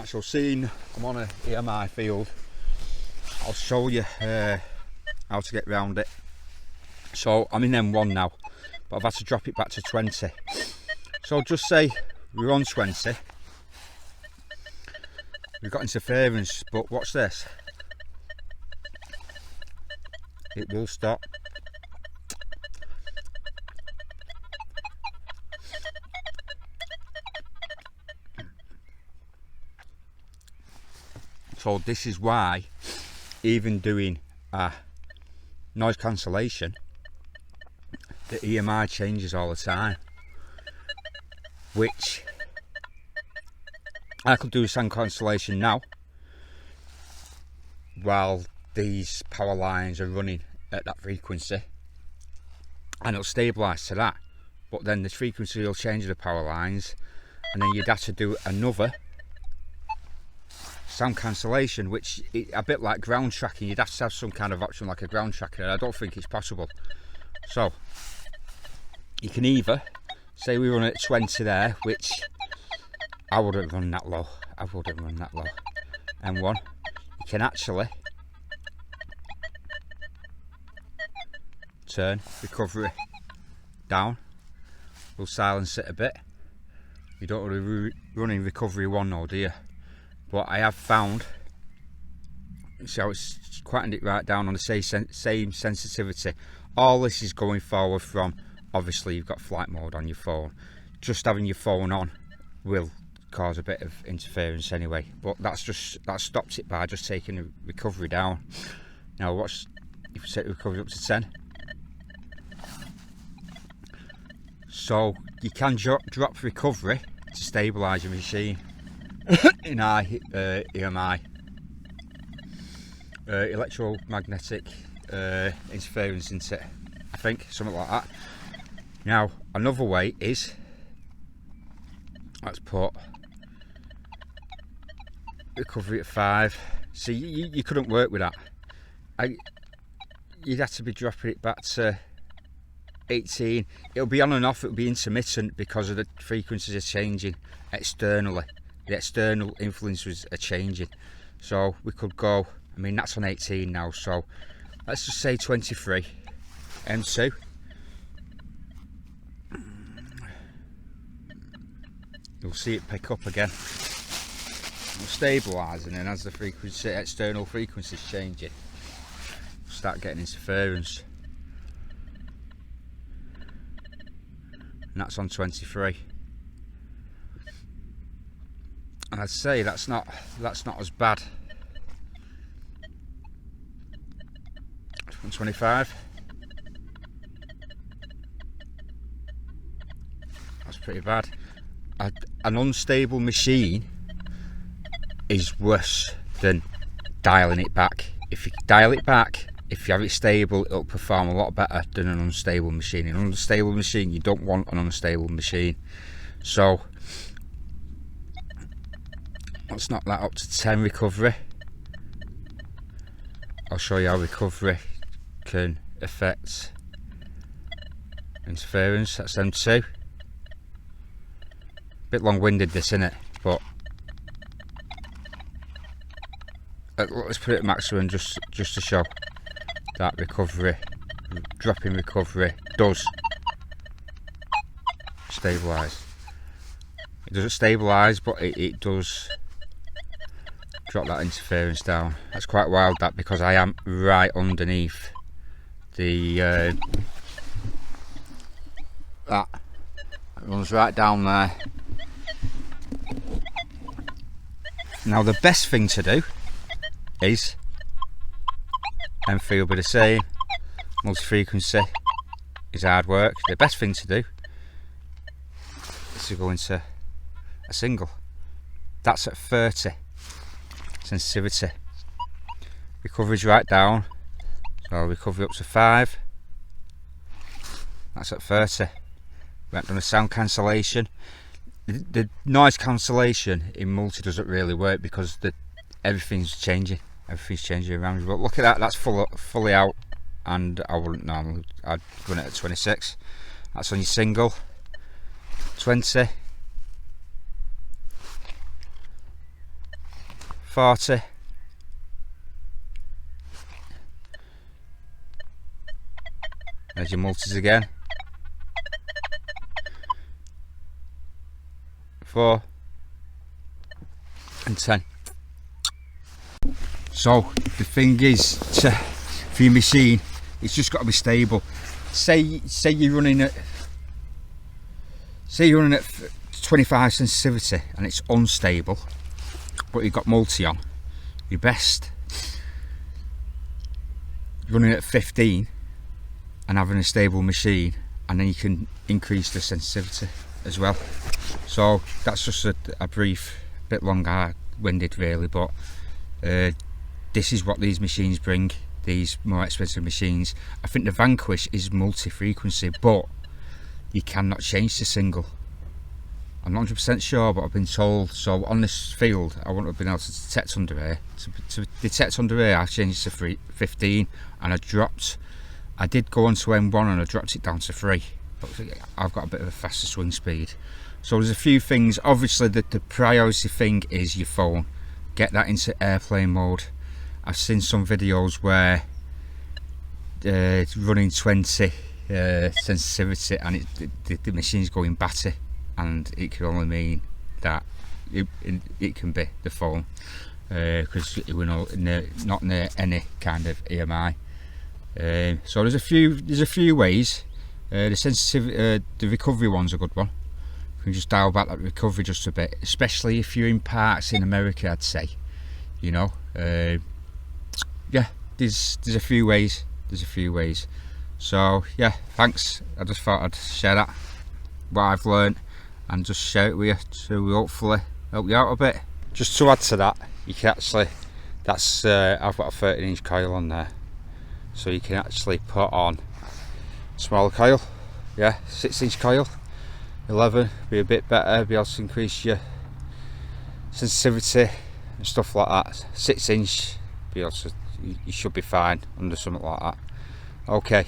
Right, so seeing I'm on a E.M.I field, I'll show you how to get round it. So I'm in M1 now, but I've had to drop it back to 20. So just say we're on 20. We've got interference, but watch this. It will stop. So this is why even doing noise cancellation, the E.M.I changes all the time, which I could do a sound cancellation now while these power lines are running at that frequency, and it'll stabilise to that, but then the frequency will change the power lines, and then you'd have to do another sound cancellation, which is a bit like ground tracking. You'd have to have some kind of option like a ground tracker, and I don't think it's possible. So you can either say we run at 20 there, which I wouldn't run that low. I wouldn't run that low. M1, you can actually turn recovery down. We'll silence it a bit. You don't want to run in recovery 1 now, do you? But I have found, so it's quietened it right down on the same sensitivity. All this is going forward from, obviously you've got flight mode on your phone. Just having your phone on will cause a bit of interference anyway, but that stops it by just taking the recovery down. Now watch, if you set the recovery up to 10, so you can drop recovery to stabilise your machine. In our E.M.I, electromagnetic interference, isn't it? I think something like that. Now another way is, let's put recovery at 5. See, you couldn't work with that. You'd have to be dropping it back to 18. It'll be on and off. It'll be intermittent because of the frequencies are changing externally. The external influences are changing. So we could go, I mean that's on 18 now, so let's just say 23. M2. You'll see it pick up again. It'll stabilise, and then as the frequency, external frequencies changing, we'll start getting interference. And that's on 23. And I'd say that's not as bad. 25. That's pretty bad. An unstable machine is worse than dialing it back. If you dial it back, if you have it stable, it'll perform a lot better than an unstable machine. An unstable machine, you don't want an unstable machine. So let's knock that up to 10 recovery. I'll show you how recovery can affect interference. That's M2. Bit long-winded this, isn't it? But let's put it at maximum just to show that recovery, dropping recovery does stabilise. It doesn't stabilise, but it does drop that interference down. That's quite wild, that, because I am right underneath the that runs right down there. Now the best thing to do is, M3 will be the same, multi-frequency is hard work. The best thing to do is to go into a single. That's at 30 sensitivity. Recovery's right down, so recovery up to 5. That's at 30. We haven't done a sound cancellation. The noise cancellation in multi doesn't really work because everything's changing. Everything's changing around you. But look at that, that's fully out, and I wouldn't normally, I'd run it at 26. That's on your single. 20. 40. There's your multis again. 4 and 10. So the thing is, for your machine, it's just got to be stable. Say you're running at 25 sensitivity and it's unstable, but you've got multi on. You're best running at 15 and having a stable machine, and then you can increase the sensitivity as well. So that's just a brief, bit longer-winded really, but this is what these machines bring, these more expensive machines. I think the Vanquish is multi-frequency, but you cannot change to single. I'm not 100% sure, but I've been told. So on this field, I wouldn't have been able to detect under here. To detect under here, I changed it to 15, and I did go on to M1 and I dropped it down to 3. But I've got a bit of a faster swing speed. So there's a few things. Obviously, the priority thing is your phone. Get that into airplane mode. I've seen some videos where it's running 20 sensitivity and the machine's going batty, and it can only mean that it can be the phone, because we're not near any kind of E.M.I. So there's a few ways. The sensitivity, the recovery one's a good one. You can just dial back that recovery just a bit, especially if you're in parts in America, I'd say. You know, yeah, there's a few ways. So yeah, thanks. I just thought I'd share that, what I've learned, and just share it with you to hopefully help you out a bit. Just to add to that, you can actually, I've got a 13-inch coil on there, so you can actually put on smaller coil. Yeah, 6-inch coil, 11, be a bit better, be able to increase your sensitivity and stuff like that. 6-inch, be able to, you should be fine under something like that. Okay.